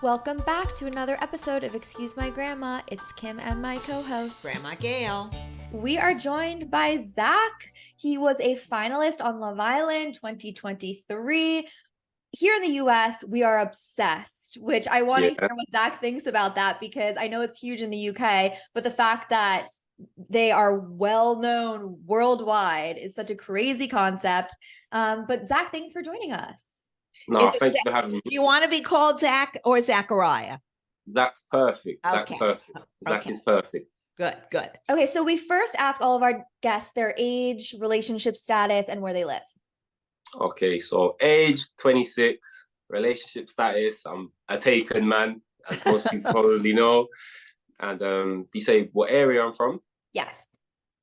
Welcome back to another episode of Excuse My Grandma. It's Kim and my co-host, Grandma Gail. We are joined by Zach. He was a finalist on Love Island 2023. Here in the US, we are obsessed, which I want to hear what Zach thinks about that, because I know it's huge in the UK, but the fact that they are well known worldwide is such a crazy concept. But Zach, thanks for joining us. No, thanks for having me. Do you want to be called Zach or Zachariah? Zach's perfect. Okay. Zach's perfect. Zach is perfect. Good, good. Okay, so we first ask all of our guests their age, relationship status, and where they live. Okay, so age 26, relationship status, I'm a taken man, as most people probably know. And do you say what area I'm from? Yes.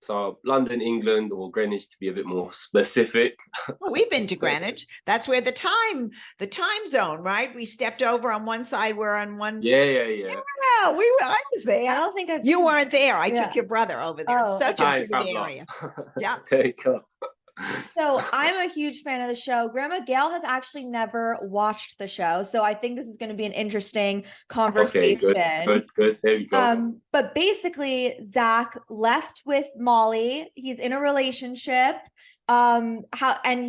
So London, England, or Greenwich to be a bit more specific. Well, we've been to Greenwich. That's where the time zone, right? We stepped over on one side. We're on one. Yeah. Yeah, I was there. I don't think you weren't there. I took your brother over there. Oh, Such a good area. Yeah. There you go. So I'm a huge fan of the show. Grandma Gail has actually never watched the show, so I think this is going to be an interesting conversation. Okay, good. There you go. But basically, Zach left with Molly. He's in a relationship. And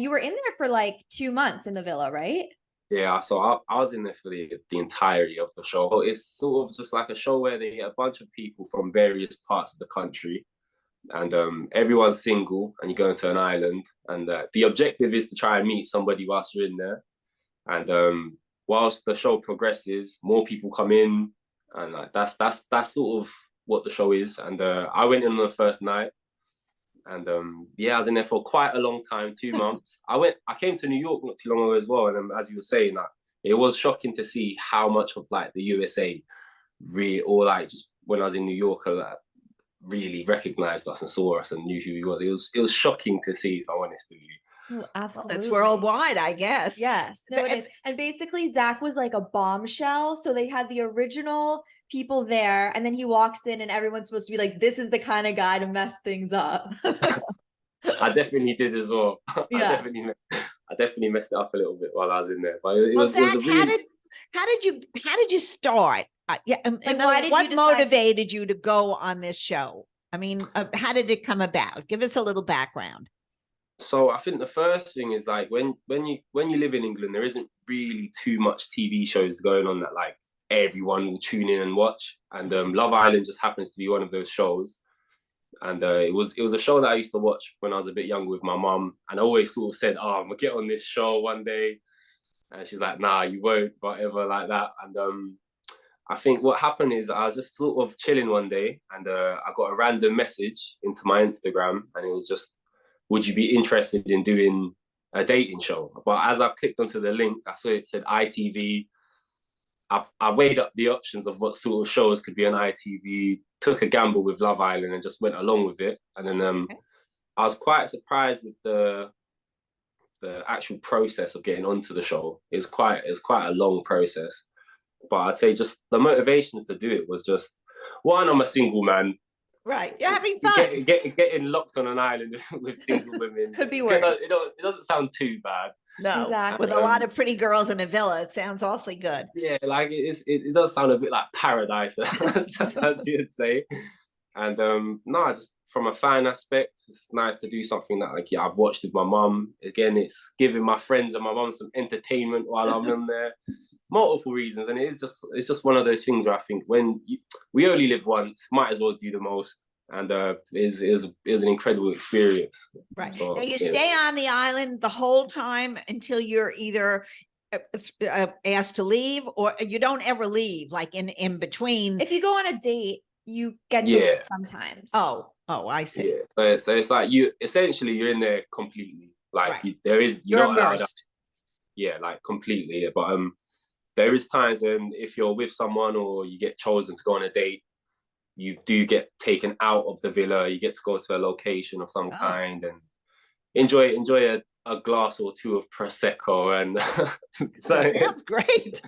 you were in there for like 2 months in the villa, right? Yeah, so I was in there for the entirety of the show. It's sort of just like a show where they get a bunch of people from various parts of the country, and everyone's single, and you go into an island, and the objective is to try and meet somebody whilst you're in there. And whilst the show progresses, more people come in, and like that's sort of what the show is. And I went in on the first night, and I was in there for quite a long time, 2 months. I came to New York not too long ago as well, and as you were saying, like, it was shocking to see how much of like the USA or like just when I was in New York, like, really recognized us and saw us and knew who we were. It was shocking to see, if I'm honest with you. Oh, absolutely. It's worldwide, I guess. Yes, no, it is. And basically, Zach was like a bombshell. So they had the original people there, and then he walks in, and everyone's supposed to be like, "This is the kind of guy to mess things up." I definitely did as well. Yeah. I definitely messed it up a little bit while I was in there. But it was Zach, a really... how did you start? What motivated you to go on this show? I mean, how did it come about? Give us a little background. So I think the first thing is like when you live in England, there isn't really too much TV shows going on that like everyone will tune in and watch. And Love Island just happens to be one of those shows. And it was a show that I used to watch when I was a bit younger with my mum, and I always sort of said, "Oh, I'm gonna get on this show one day." And she's like, "Nah, you won't," whatever, like that. And I think what happened is I was just sort of chilling one day, and I got a random message into my Instagram, and it was just, "Would you be interested in doing a dating show?" But as I've clicked onto the link, I saw it said ITV. I weighed up the options of what sort of shows could be on ITV, took a gamble with Love Island, and just went along with it. And then I was quite surprised with the actual process of getting onto the show. It's quite a long process. But I'd say just the motivations to do it was just, one, I'm a single man. Right, you're having fun. Getting locked on an island with single women. Could be worse. It doesn't sound too bad. No, exactly. With a lot of pretty girls in a villa, it sounds awfully good. Yeah, like it does sound a bit like paradise, as you'd say. And just from a fan aspect, it's nice to do something that I've watched with my mum. Again, it's giving my friends and my mum some entertainment while I'm in there. Multiple reasons, and it's just one of those things where I think we only live once, might as well do the most. And it was an incredible experience. Right. So, now you stay on the island the whole time until you're either asked to leave, or you don't ever leave, like in between. If you go on a date, you get to leave sometimes. Oh, I see. Yeah. So it's like you're in there completely. Like right. You're not allowed. Yeah, like completely. But there is times when if you're with someone or you get chosen to go on a date, you do get taken out of the villa. You get to go to a location of some kind and enjoy a glass or two of prosecco, and so sounds great.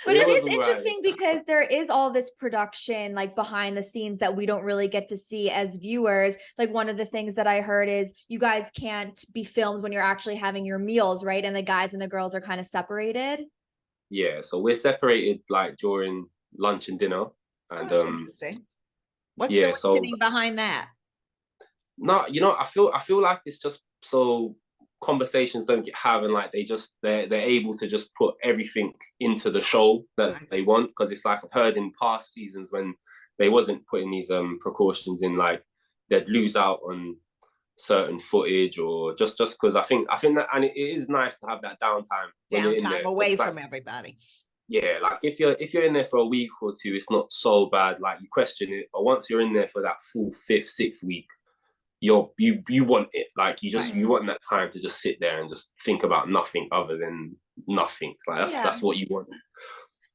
But it is interesting because there is all this production like behind the scenes that we don't really get to see as viewers. Like one of the things that I heard is you guys can't be filmed when you're actually having your meals, right? And the guys and the girls are kind of separated. Yeah, so we're separated like during lunch and dinner, and That's interesting. What's yeah, the reasoning behind that? No, I feel like it's just so conversations don't get have, and like they're able to just put everything into the show that they want, because it's like I've heard in past seasons when they wasn't putting these precautions in, like they'd lose out on certain footage, or just because I think that, and it is nice to have that downtime when you're in there, away like, from everybody. yeah, like if you're in there for a week or two, it's not so bad. Like you question it, but once you're in there for that full fifth, sixth week, you want it. Like you want that time to just sit there and just think about nothing other than nothing. Like that's what you want.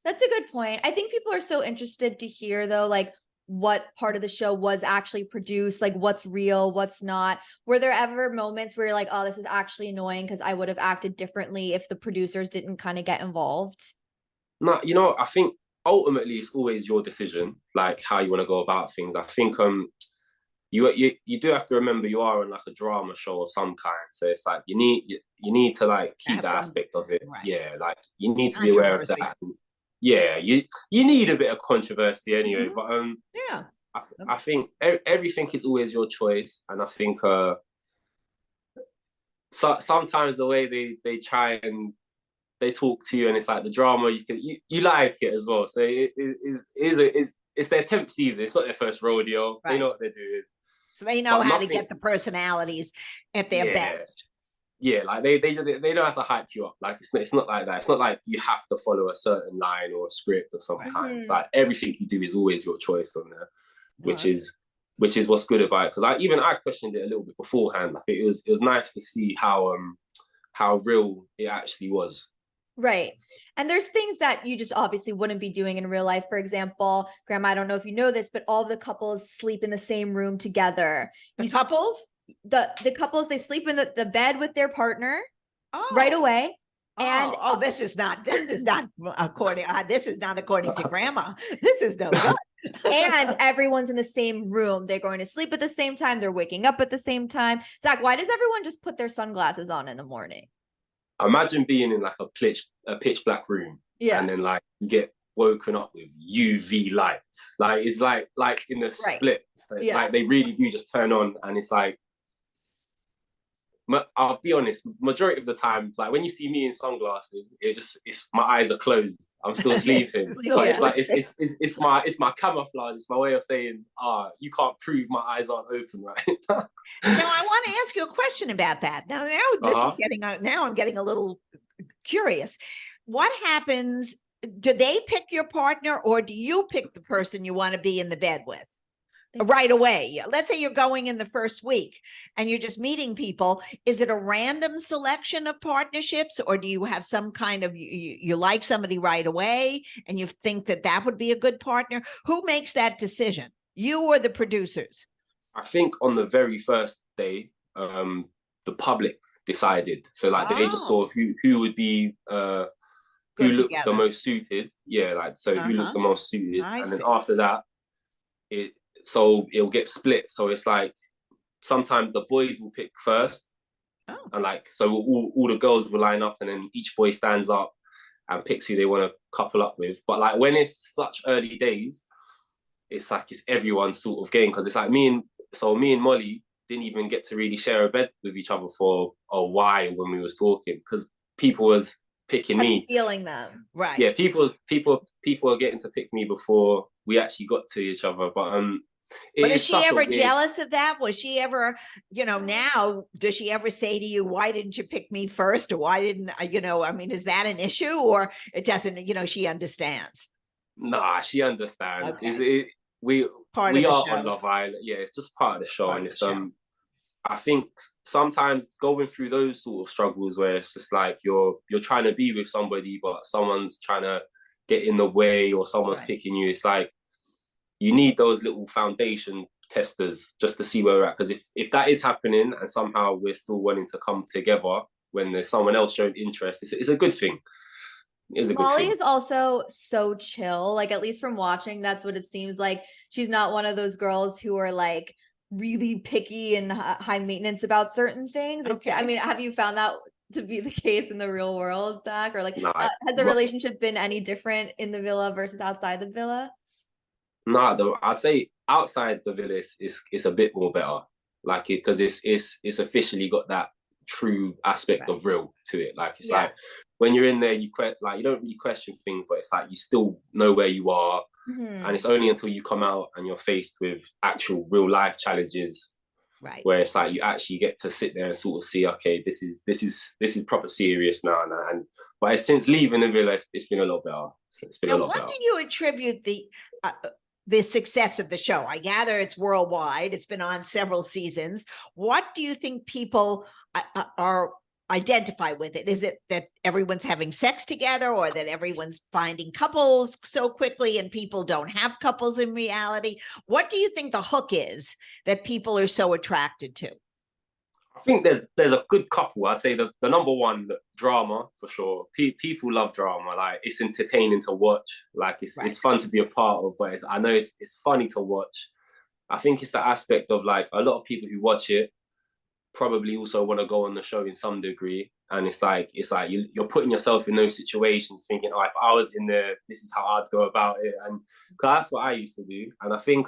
That's a good point. I think people are so interested to hear though, like what part of the show was actually produced, like what's real, what's not. Were there ever moments where you're like, oh, this is actually annoying because I would have acted differently if the producers didn't kind of get involved? No, I think ultimately it's always your decision, like how you want to go about things. I think you do have to remember you are on like a drama show of some kind, so it's like you need to like keep that aspect of it. Right. Yeah, like you need to be aware of that. Yeah, you need a bit of controversy anyway, but yeah, I think everything is always your choice, and I think sometimes the way they try and they talk to you, and it's like the drama, you like it as well. So it's their 10th season. It's not their first rodeo. Right. They know what they're doing. So they know how to get the personalities at their best. Yeah, like they know how to hype you up. Like it's not like that. It's not like you have to follow a certain line or a script of some kind. It's like everything you do is always your choice on there, which is what's good about it. Because I questioned it a little bit beforehand. Like it was nice to see how real it actually was. Right. And there's things that you just obviously wouldn't be doing in real life. For example, Grandma, I don't know if you know this, but all the couples sleep in the same room together. The couples, they sleep in the bed with their partner right away. And this is not according to Grandma. This is no good. And everyone's in the same room. They're going to sleep at the same time. They're waking up at the same time. Zach, why does everyone just put their sunglasses on in the morning? Imagine being in like a pitch black room, and then like you get woken up with UV lights. Like it's like in the split, like they really do just turn on, and it's like, I'll be honest, majority of the time, like when you see me in sunglasses, it's my eyes are closed. I'm still sleeping. But it's like it's my camouflage. It's my way of saying, you can't prove my eyes aren't open, right? Now I want to ask you a question about that. Now this is now I'm getting a little curious. What happens? Do they pick your partner, or do you pick the person you want to be in the bed with? Right away. Let's say you're going in the first week and you're just meeting people. Is it a random selection of partnerships, or do you have some kind of, you like somebody right away and you think that would be a good partner? Who makes that decision? You or the producers? I think on the very first day, the public decided. So like they just saw who would be, who looked the most suited. Yeah, like so who looked the most suited. And then after that, so it'll get split. So it's like sometimes the boys will pick first, and like so all the girls will line up, and then each boy stands up and picks who they want to couple up with. But like when it's such early days, it's like it's everyone's sort of game, because it's like me and Molly didn't even get to really share a bed with each other for a while when we was talking, because people was picking me, stealing them. Right. Yeah, people are getting to pick me before we actually got to each other. But is she ever jealous of that? Was she ever, now does she ever say to you, why didn't you pick me first? Or why didn't, I mean, is that an issue, or it doesn't, she understands? Nah, she understands. Okay. We are on Love Island. Yeah, it's just part of the show. And it's I think sometimes going through those sort of struggles where it's just like you're trying to be with somebody, but someone's trying to get in the way, or someone's picking you. It's like you need those little foundation testers just to see where we're at. Because if that is happening and somehow we're still wanting to come together when there's someone else showing interest, it's a good thing. Molly is also so chill. Like, at least from watching, that's what it seems like. She's not one of those girls who are like really picky and high maintenance about certain things. Okay. I mean, have you found that to be the case in the real world, Zach? Or like, Nah, has the relationship been any different in the villa versus outside the villa? nah, though I say outside the villa, it's a bit more better, like it because it's officially got that true aspect of real to it. Like it's like when you're in there, you like you don't really question things, but it's like you still know where you are, and it's only until you come out and you're faced with actual real life challenges, where it's like you actually get to sit there and sort of see, okay, this is proper serious now, and but since leaving the villa, it's been a lot better. So it's been a lot better. What do you attribute the success of the show? I gather it's worldwide. It's been on several seasons. What do you think people are identify with it? Is it that everyone's having sex together, or that everyone's finding couples so quickly and people don't have couples in reality? What do you think the hook is that people are so attracted to? I think there's a good couple. I'd say the number one, the drama for sure. People love drama. Like it's entertaining to watch. Like it's fun to be a part of. But I know it's funny to watch. I think it's the aspect of like a lot of people who watch it probably also want to go on the show in some degree. And it's like you're putting yourself in those situations, thinking, oh, if I was in there, this is how I'd go about it. And that's what I used to do. And I think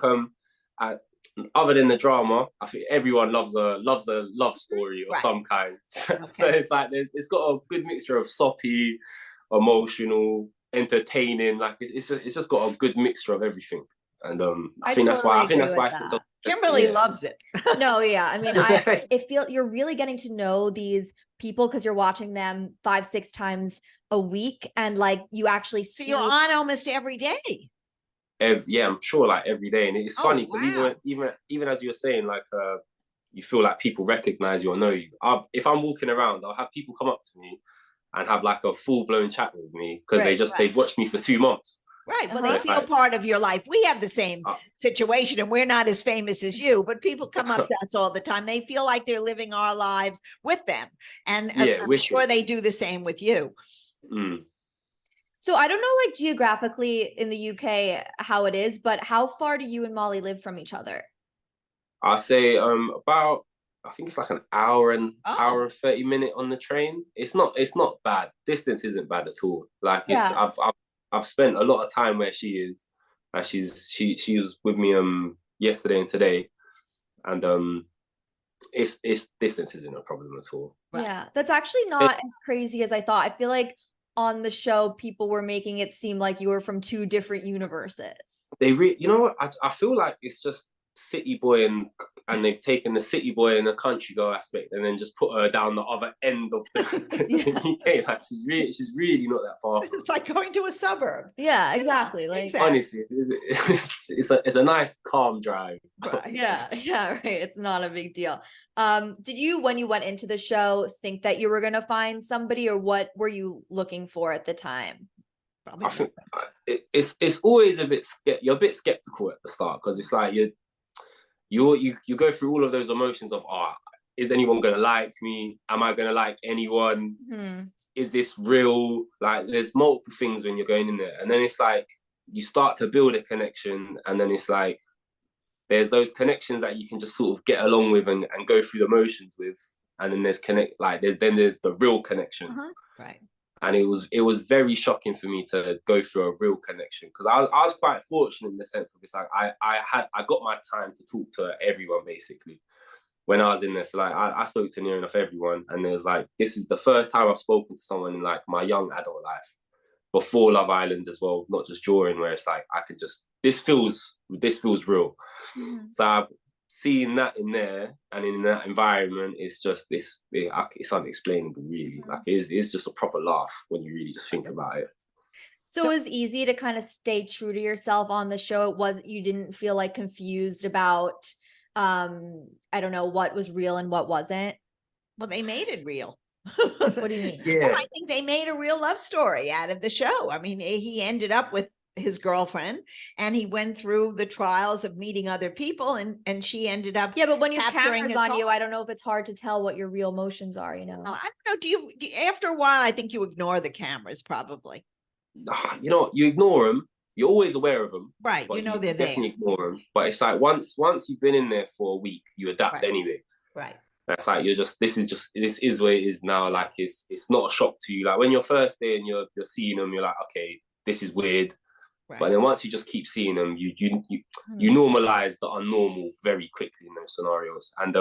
other than the drama, I think everyone loves a love story of some kind. So it's like it's got a good mixture of soppy, emotional, entertaining. Like it's just got a good mixture of everything. And I think that's why it's so. Kimberly loves it. No, yeah. I mean, you're really getting to know these people because you're watching them 5-6 times a week, and like you actually see. So you're on almost every day. Yeah, I'm sure, like every day, and it's funny because even as you were saying, like you feel like people recognize you or know you. If I'm walking around, I'll have people come up to me and have like a full-blown chat with me because they've watched me for 2 months. Right. Well, they feel part of your life. We have the same situation, and we're not as famous as you, but people come up to us all the time. They feel like they're living our lives with them. And I'm sure they do the same with you. Mm. So I don't know, like geographically in the UK, how it is, but how far do you and Molly live from each other? I say about, I think it's like an hour and 30-minute on the train. It's not bad. Distance isn't bad at all. Like I've spent a lot of time where she is. She was with me yesterday and today, and it's distance isn't a problem at all. Yeah, that's actually not as crazy as I thought. I feel like on the show people were making it seem like you were from 2 different universes. You know what? I feel like it's just city boy and they've taken the city boy and the country girl aspect and then just put her down the other end of the UK. Like she's really not that far from. It's like going to a suburb. Yeah, exactly. Like honestly, it's a nice calm drive. Right. Yeah, right. It's not a big deal. Did you, when you went into the show, think that you were gonna find somebody, or what were you looking for at the time? I think it's always you're a bit skeptical at the start because it's like you go through all of those emotions of, is anyone gonna like me? Am I gonna like anyone? Mm-hmm. Is this real? Like there's multiple things when you're going in there, and then it's like you start to build a connection, and then it's like there's those connections that you can just sort of get along with and go through the motions with, and then there's the real connections. Right. And it was very shocking for me to go through a real connection because I was quite fortunate in the sense of it's like I got my time to talk to everyone basically when I was in there. So like I spoke to near enough everyone, and it was like this is the first time I've spoken to someone in like my young adult life before Love Island as well, not just during, where it's like I could just this feels real. Mm-hmm. So I've seen that in there and in that environment, it's just it's unexplainable really. Like it's just a proper laugh when you really just think about it. So it was easy to kind of stay true to yourself on the show. You didn't feel like confused about I don't know what was real and what wasn't? Well, they made it real. What do you mean? Yeah. Well, I think they made a real love story out of the show. I mean, he ended up with his girlfriend and he went through the trials of meeting other people, and she ended up but when you have cameras on you, heart. I don't know if it's hard to tell what your real emotions are, you know. I don't know, do you after a while I think you ignore the cameras probably. You know, you ignore them, you're always aware of them, right? You know they're definitely there. ignore them, but it's like once you've been in there for a week, you adapt anyway. Right. That's like this is where it is now. Like it's not a shock to you. Like when you're first there and you're seeing them, you're like, okay, this is weird. Right. But then once you just keep seeing them, you normalize the unnormal very quickly in those scenarios. And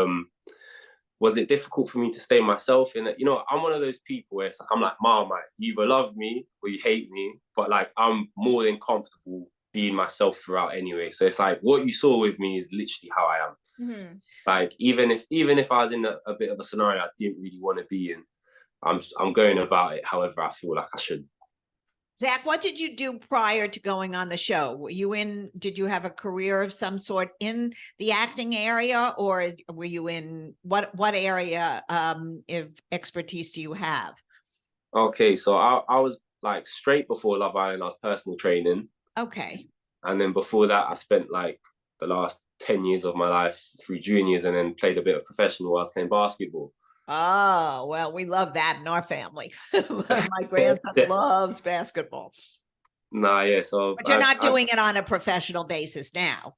was it difficult for me to stay myself in it? You know, I'm one of those people where it's like I'm like, Marmite, you either love me or you hate me, but like I'm more than comfortable being myself throughout anyway. So it's like what you saw with me is literally how I am. Mm-hmm. Like even if I was in a bit of a scenario I didn't really want to be in, I'm going about it however I feel like I should. Zach, what did you do prior to going on the show? Did you have a career of some sort in the acting area, or were you in what area of expertise do you have? Okay, so I was like straight before Love Island, I was personal training. Okay. And then before that, I spent like the last 10 years of my life through juniors and then played a bit of professional while I was playing basketball. Oh, well, we love that in our family. My grandson loves basketball. Nah, yeah. So, but you're not doing it on a professional basis now.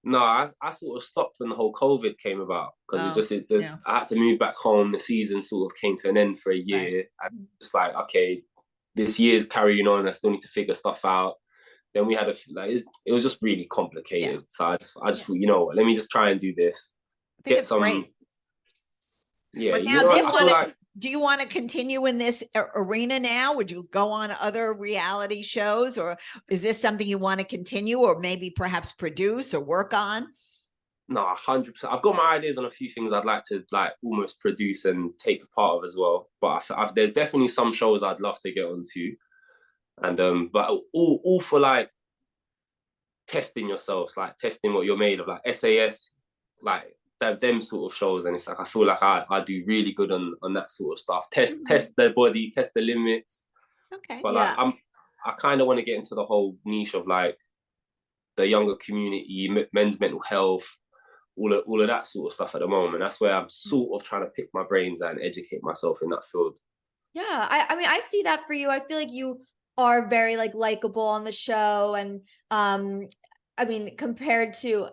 No, I sort of stopped when the whole COVID came about because I had to move back home. The season sort of came to an end for a year. Right. And just like, okay, this year's carrying on. I still need to figure stuff out. Then we had it was just really complicated. Yeah. So I just thought, you know what, let me just try and do this. Get some. Great. Yeah, but now do you want to continue in this arena now? Would you go on other reality shows, or is this something you want to continue, or maybe perhaps produce or work on? No, 100%. I've got my ideas on a few things I'd like to like almost produce and take a part of as well. But there's definitely some shows I'd love to get onto, and but all for like testing yourselves, like testing what you're made of, like SAS, like them sort of shows. And it's like I feel like I do really good on that sort of stuff. Test their body, test the limits. Okay. But like I kind of want to get into the whole niche of like the younger community, men's mental health, all of that sort of stuff at the moment. That's where I'm sort of trying to pick my brains and educate myself in that field. Yeah, I mean, I see that for you. I feel like you are very like likable on the show, and I mean, compared to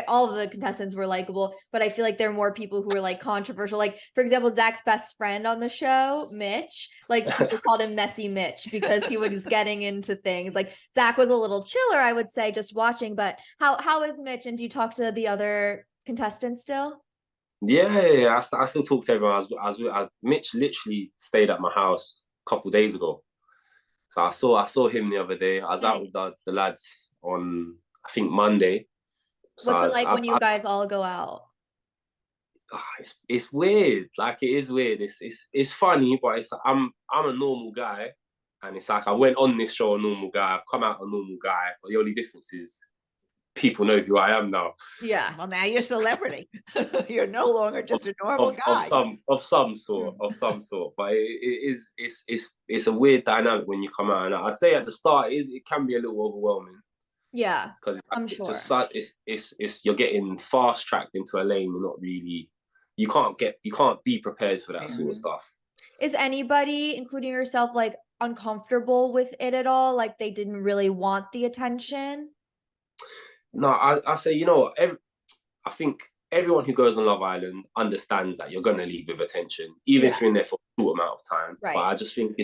all of the contestants were likable, but I feel like there are more people who are like controversial. Like, for example, Zach's best friend on the show, Mitch, like people called him Messy Mitch because he was getting into things. Like Zach was a little chiller, I would say, just watching. But how is Mitch? And do you talk to the other contestants still? Yeah. I still talk to everyone. Mitch literally stayed at my house a couple of days ago. So I saw him the other day. I was out with the lads on, I think, Monday. So what's it like when you guys all go out? It's weird. Like it is weird. It's funny, but it's I'm a normal guy, and it's like I went on this show a normal guy. I've come out a normal guy, but the only difference is people know who I am now. Yeah. Well, now you're a celebrity. You're no longer just a normal guy. Of some sort. But it's a weird dynamic when you come out. And I'd say at the start it can be a little overwhelming. Yeah. Because it's just such it's you're getting fast tracked into a lane. You're not really you can't be prepared for that sort of stuff. Is anybody, including yourself, like uncomfortable with it at all? Like they didn't really want the attention? No, I say, you know, I think everyone who goes on Love Island understands that you're going to leave with attention, even if you're in there for a short amount of time. Right. But I just think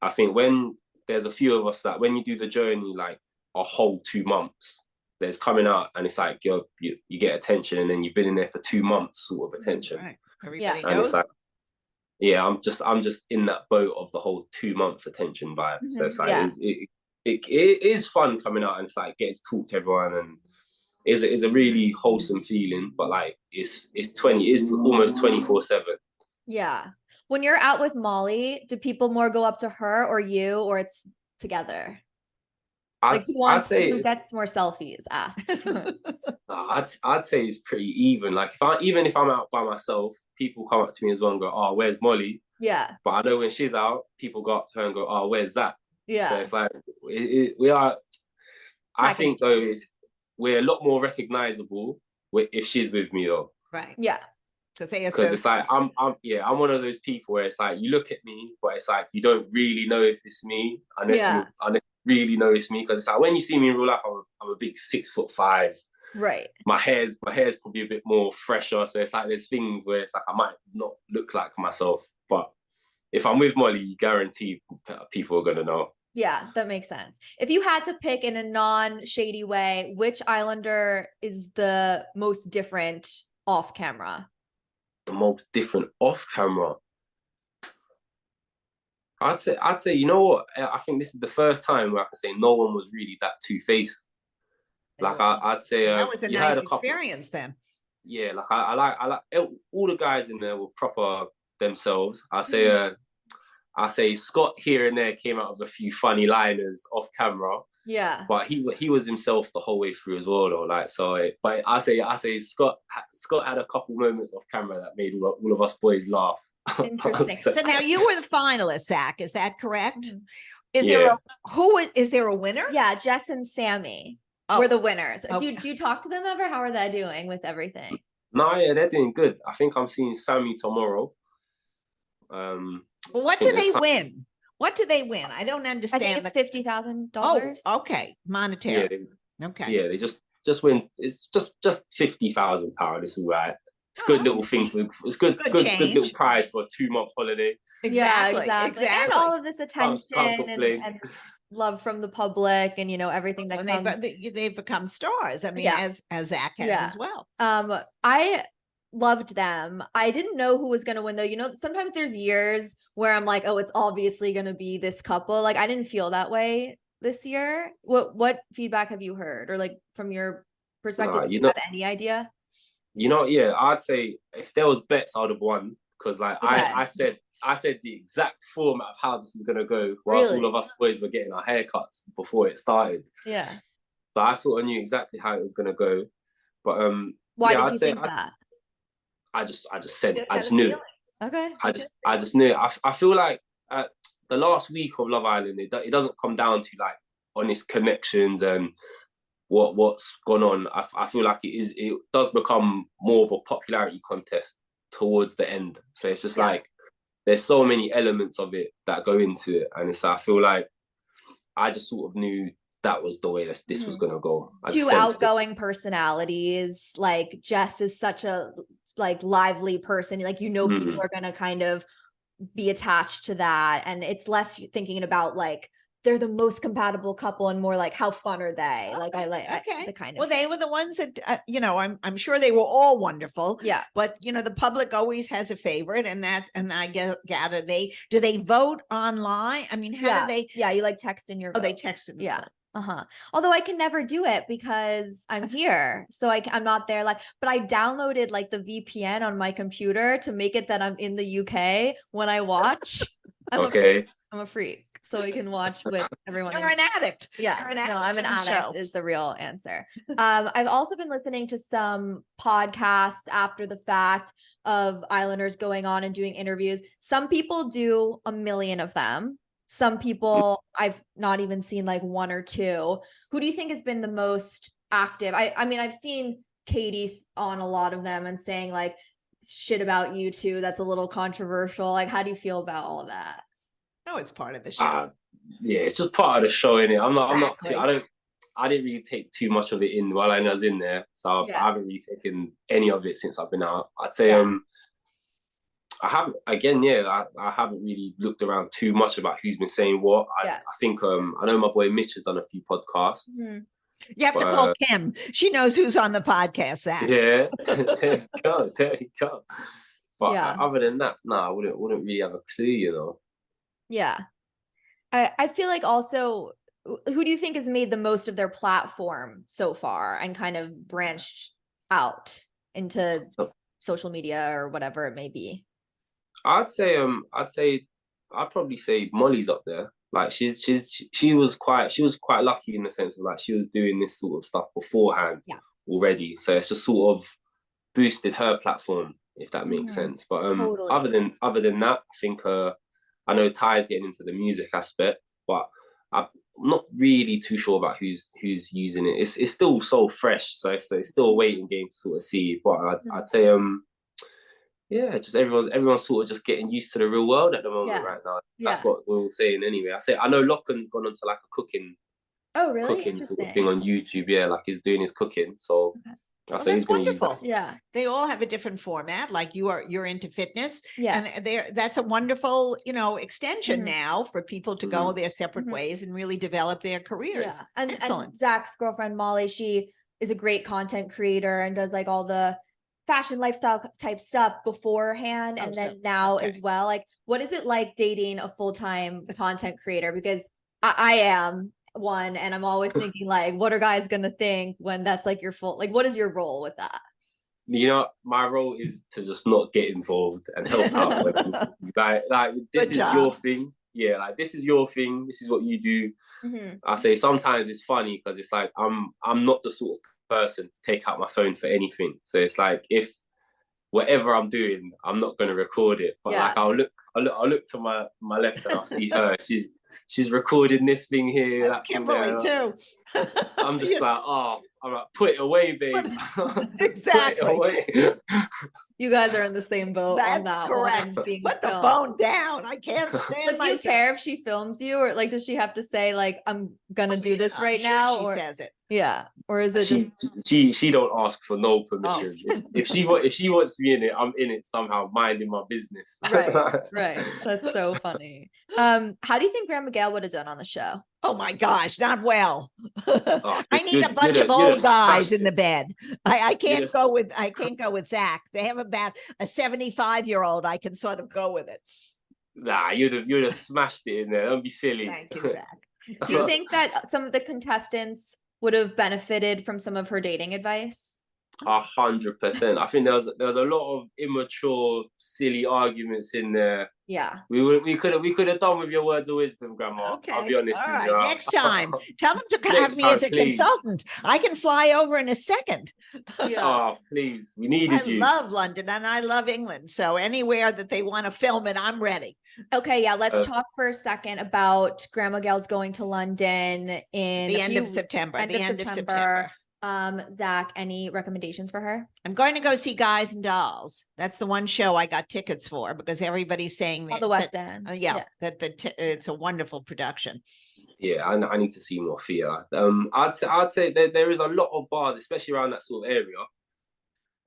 I think when there's a few of us that when you do the journey, like a whole 2 months, there's coming out and it's like you get attention and then you've been in there for 2 months sort of attention. Right. Everybody and knows. It's like, yeah, I'm just in that boat of the whole 2 months attention vibe. So it's like, it is fun coming out and it's like getting to talk to everyone and it's a really wholesome feeling, but like it's almost 24/7. Yeah. When you're out with Molly, do people more go up to her or you, or it's together? Who gets more selfies? Ask. I'd say it's pretty even. Like even if I'm out by myself, people come up to me as well and go, "Oh, where's Molly?" Yeah. But I know when she's out, people go up to her and go, "Oh, where's Zach?" Yeah. So it's like we are. I think though we're a lot more recognizable if she's with me though. Right. Yeah. Because it's like I'm one of those people where it's like you look at me, but it's like you don't really know if it's me unless you really know it's me. Because it's like when you see me in real life, I'm a big 6'5", Right. My hair's probably a bit more fresher. So it's like there's things where it's like I might not look like myself, but if I'm with Molly, guarantee people are gonna know. Yeah, that makes sense. If you had to pick in a non-shady way, which Islander is the most different off camera? The most different off camera. I'd say, you know what? I think this is the first time where I can say no one was really that two-faced. Like I'd say that was a you nice had a couple, experience then. yeah, like I like all the guys in there were proper themselves. I say Scott here and there came out with a few funny liners off camera. Yeah. But he was himself the whole way through as well, though. Like so, but I say Scott had a couple moments off camera that made all of us boys laugh. Interesting. So now you were the finalist, Zach. Is that correct? Mm-hmm. Is there a winner? Yeah, Jess and Sammy were the winners. Okay. Do you talk to them ever? How are they doing with everything? No, yeah, they're doing good. I think I'm seeing Sammy tomorrow. Well, what do they win? What do they win? I don't understand. I think it's $50,000. Oh, okay, monetary. Yeah, okay. Yeah, they just win. It's just £50,000. It's all right. It's good little thing. It's good little prize for a 2-month holiday. Exactly. And all of this attention and love from the public, and everything that comes. They've become stars. I mean, as Zach has as well. I loved them. I didn't know who was going to win, though. Sometimes there's years where I'm like, oh, it's obviously going to be this couple. Like, I didn't feel that way this year. What feedback have you heard, or like from your perspective, do you have any idea? Yeah, I'd say if there was bets, I would have won, because like I said the exact format of how this is gonna go, whilst all of us boys were getting our haircuts before it started. Yeah. So I sort of knew exactly how it was gonna go. But why did you think that? I just knew. Okay. I just knew. I feel like the last week of Love Island, it doesn't come down to like honest connections and what's gone on. I feel like it does become more of a popularity contest towards the end. So it's just like there's so many elements of it that go into it, and I feel like I just sort of knew that was the way this was gonna go. Two outgoing personalities. Like Jess is such a like lively person. Like people are gonna kind of be attached to that, and it's less thinking about like they're the most compatible couple and more like how fun are they? Like the kind of. Well, they were the ones that I'm sure they were all wonderful. Yeah. But the public always has a favorite, and I gather do they vote online? I mean, how do they? Yeah, you like text in your vote. They texted. Yeah. Although I can never do it because I'm here, so I'm not there. But I downloaded like the VPN on my computer to make it that I'm in the UK when I watch. I'm a freak. So we can watch with everyone. You're an addict. Yeah. No, I'm an addict is the real answer. I've also been listening to some podcasts after the fact of Islanders going on and doing interviews. Some people do a million of them. Some people I've not even seen like one or two. Who do you think has been the most active? I mean, I've seen Katie on a lot of them and saying like shit about you too. That's a little controversial. Like, how do you feel about all of that? No, it's part of the show. Yeah, it's just part of the show, innit? I didn't really take too much of it in while I was in there. So I haven't really taken any of it since I've been out. I'd say I haven't I haven't really looked around too much about who's been saying what. I think I know my boy Mitch has done a few podcasts. Mm-hmm. You have to call Kim. She knows who's on the podcast, Zach. Yeah. there you go. But other than that, I wouldn't really have a clue, Yeah. I feel like also, who do you think has made the most of their platform so far and kind of branched out into social media or whatever it may be? I'd probably say Molly's up there. Like she was quite lucky in the sense of like she was doing this sort of stuff beforehand already. So it's just sort of boosted her platform, if that makes sense. But totally. other than that, I think I know Ty's getting into the music aspect, but I'm not really too sure about who's using it. It's still so fresh, so it's still a waiting game to sort of see. But I'd say just everyone's sort of just getting used to the real world at the moment right now. That's what we're all saying anyway. I know Locken's gone onto like a cooking Oh, really? cooking sort of Interesting. thing on YouTube. Yeah, like he's doing his cooking. So I say he's going to use that. Yeah. They all have a different format. Like you're into fitness. Yeah. And that's a wonderful, extension now for people to go their separate ways and really develop their careers. Yeah. Excellent. And Zach's girlfriend, Molly, she is a great content creator and does like all the fashion lifestyle type stuff beforehand. And then now as well. Like, what is it like dating a full-time content creator? Because I am one, and I'm always thinking like, what are guys gonna think when that's like your full, like, what is your role with that? My role is to just not get involved and help out. like this is your thing. Yeah, like this is your thing. This is what you do. I say sometimes it's funny because it's like I'm not the sort of person to take out my phone for anything. So it's like if whatever I'm doing, I'm not going to record it. But like I'll look to my left and I'll see her. She's recording this thing here. That's Kimberly too. I'm just like, I'm like, put it away, babe. Exactly. Put it away. You guys are in the same boat. That's on that correct. one. Put the phone down. I can't stand. But do you care if she films you, or like, does she have to say like, I'm gonna do this right now? She or says it. Yeah, or is it she don't ask for no permission. If she wants me in it, I'm in it somehow, minding my business. Right. That's so funny. How do you think Grandma Gail would have done on the show? Oh my gosh, not well. I need a bunch of old guys in the bed. I can't go with Zach. They have about a 75-year-old. I can sort of go with it. Nah, you'd have smashed it in there. Don't be silly. Thank you, Zach. Do you think that some of the contestants would have benefited from some of her dating advice? 100%. I think there was a lot of immature, silly arguments in there. Yeah, we could have done with your words of wisdom, Grandma. Okay. I'll be honest. All right. You. Next time, tell them to have me as a consultant. I can fly over in a second. Oh, please, we needed you. I love London and I love England. So anywhere that they want to film it, I'm ready. Okay, yeah. Let's talk for a second about Grandma Gail's going to London in the end of September. Zach, any recommendations for her? I'm going to go see Guys and Dolls. That's the one show I got tickets for because everybody's saying that the West End. That it's a wonderful production. Yeah, I need to see more theatre. I'd say there is a lot of bars, especially around that sort of area.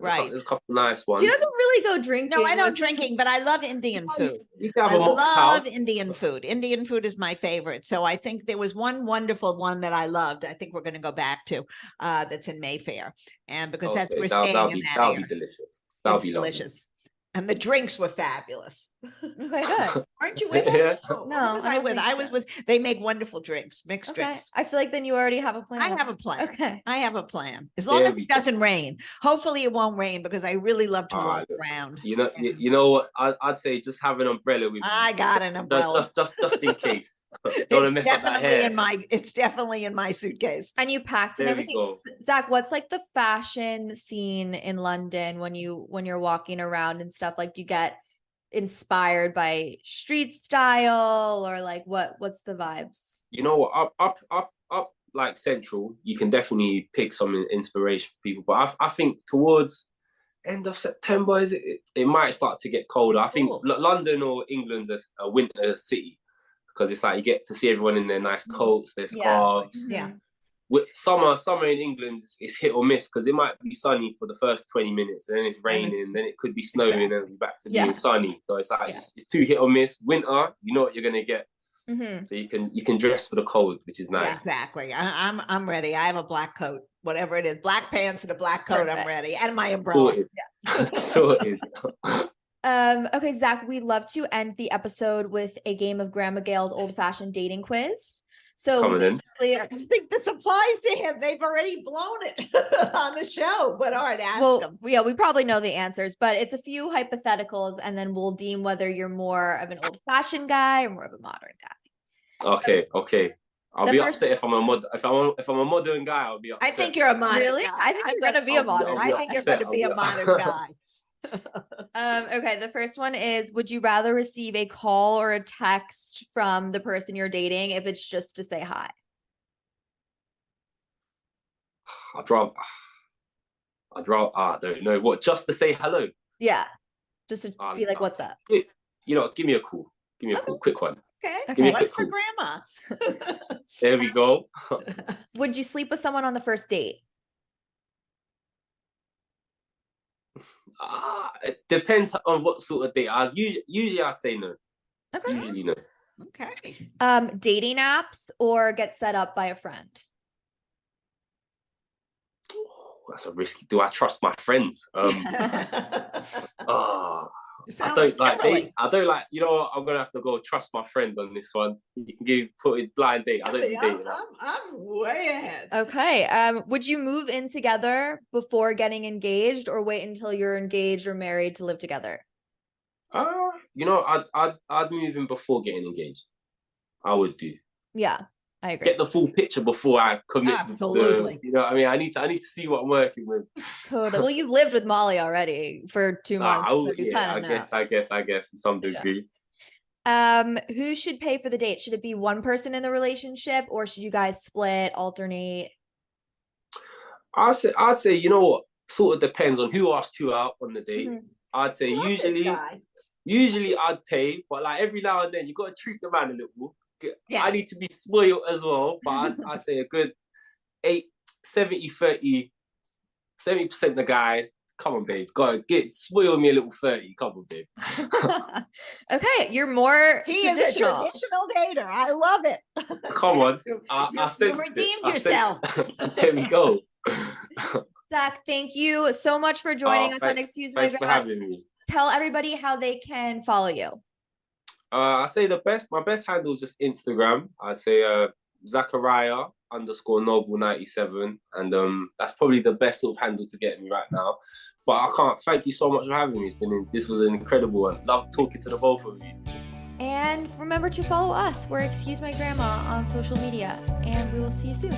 There's a couple nice ones. He doesn't really go drinking. No, I don't drinking, but I love Indian food. I love Indian food. Indian food is my favorite. So I think there was one wonderful one that I loved. I think we're going to go back to that's in Mayfair, and because we're staying in that area. That'll be delicious. That'll be delicious. And the drinks were fabulous. Okay, good. Aren't you with us? Yeah. No, I was with. They make wonderful drinks, mixed drinks. I feel like then you already have a plan. I have a plan. Okay. I have a plan. As long as it doesn't rain. Hopefully it won't rain because I really love to walk around. You know what? I'd say just have an umbrella with you. I got an umbrella. Just in case. Don't want to mess up that hair. It's definitely in my suitcase. And you packed and everything. Zach, what's like the fashion scene in London when you're walking around and stuff? Like, do you get inspired by street style, or like what's the vibes? You know what, up like Central, you can definitely pick some inspiration for people, but I think towards end of September, it might start to get colder. I think London or England's a winter city because it's like you get to see everyone in their nice coats, their scarves. With summer in England is hit or miss because it might be sunny for the first 20 minutes and then it's raining, then it could be snowing and then back to being sunny. So it's like it's too hit or miss. Winter, you know what you're gonna get. So you can dress for the cold, which is nice. Exactly. I'm ready. I have a black coat, whatever it is, black pants and a black coat. Perfect. I'm ready, and my umbrella. Sorted. Okay, Zach, we'd love to end the episode with a game of Grandma Gail's old-fashioned dating quiz. So I think this applies to him. They've already blown it on the show, but all right, ask them. Yeah, we probably know the answers, but it's a few hypotheticals, and then we'll deem whether you're more of an old-fashioned guy or more of a modern guy. Okay. I'll be upset if I'm a modern guy. I'll be upset. I think you're a modern. Really? Guy. I think you're going to be a modern. I think you're going to be a modern guy. Okay, the first one is, would you rather receive a call or a text from the person you're dating if it's just to say hi? I'd rather I don't know what, just to say hello. Yeah, just to be like, what's up? Give me a call. Quick one. Okay. Make One it for cool. grandma. There we go. Would you sleep with someone on the first date? It depends on what sort of date. Usually I'd say no. Okay. Usually no. Okay. Dating apps or get set up by a friend? Oh, that's a risky. Do I trust my friends? I don't like date. I don't like. You know what? I'm gonna have to go trust my friend on this one. You can put it blind date. I don't do dating. I'm way ahead. Okay. Would you move in together before getting engaged, or wait until you're engaged or married to live together? You know, I'd move in before getting engaged. I would do. Yeah, I agree. Get the full picture before I commit. Absolutely. You know what I mean? I need to see what I'm working with. Totally. Well, you've lived with Molly already for 2 months. So you I guess to some degree. Who should pay for the date? Should it be one person in the relationship, or should you guys split, alternate? I'd say, you know what? Sort of depends on who asked who out on the date. Mhm. I'd say usually I'd pay, but like every now and then you got to treat the man a little. Yes. I need to be spoiled as well, but I say a good 70-30, 70% the guy. Come on, babe. Go spoil me a little 30. Come on, babe. Okay, you're more He is a traditional dater. I love it. Come on. You redeemed yourself. There we go. Zach, thank you so much for joining us on Excuse My Thanks for Grandma. having me. Tell everybody how they can follow you. I say my best handle is just Instagram. I say Zachariah _Noble 97, and that's probably the best sort of handle to get me right now. But I can't. Thank you so much for having me. This was an incredible one. Love talking to the both of you. And remember to follow us. We're Excuse My Grandma on social media, and we will see you soon.